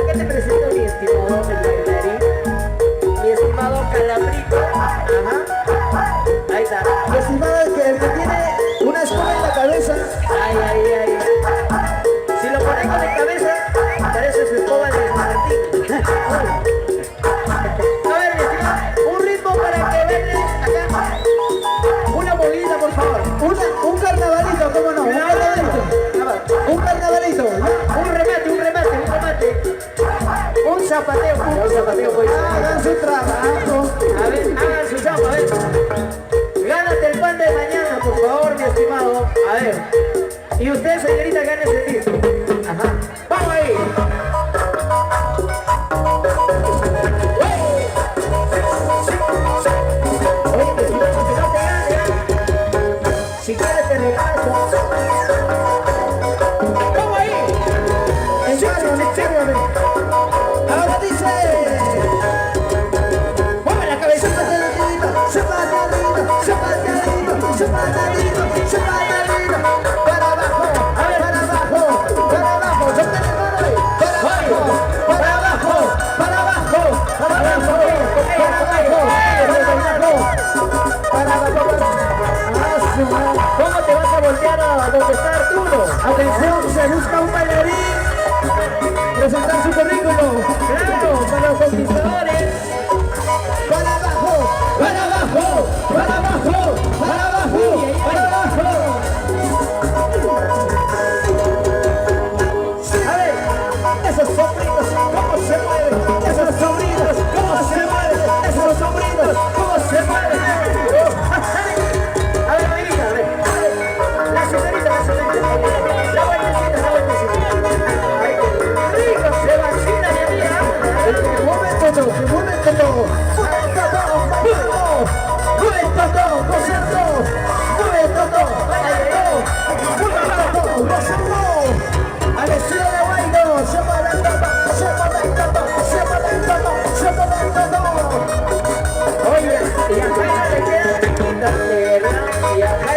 qué te presento mi estimado bailarín? Mi estimado Calabrito. Ajá. Ahí está. Mi estimado, el que tiene una escoba en la cabeza. Ay, ay, ay. Si lo conecto de cabeza, parece su escoba de Martín. A ver, mi estimado, un ritmo para que baile acá. Una movida, por favor. Un carnavalito, ¿cómo no? Un carnavalito. Un carnavalito. Un remate, un remate, un remate. Un zapateo, pues. Hagan su trabajo. A ver, hagan su chamba, a ver. Gánate el pan de mañana, por favor, mi estimado. A ver. Y usted, señorita, gane ese disco. Ajá. ¡Vamos ahí! Oye, que no te gane, si quieres te regalo. ¡Vamos ahí! Ensárgame. Ahora dice. ¡Mueve la cabeza! Para abajo, para abajo, para abajo, para abajo, para abajo, para abajo, para abajo. ¿Cómo te vas a voltear a donde está Arturo? Atención, se busca un bailarín. Presentar su currículum. Claro, para los conquistadores. Para abajo, para abajo, para abajo, para abajo, para abajo. A ver, esos sombritos, ¿cómo se mueven? Esos sombritos, ¿cómo se mueven? Esos sombritos, ¿cómo se mueven? A ver, amiguita, a ver. La señorita, la señorita. La vueltecita, la vueltecita. Ay, qué rico, se vacina, mi amiga. Que mueven todo, que mueven todo. Mueven todo, bailando. Mueven todo, gozando. Mueven todo, bailando. Mueven todo, gozando. Al estilo de bailo, se mueven todo, se mueven todo, se mueven todo, se mueven todo. Oye, y acá le queda quítate, y acá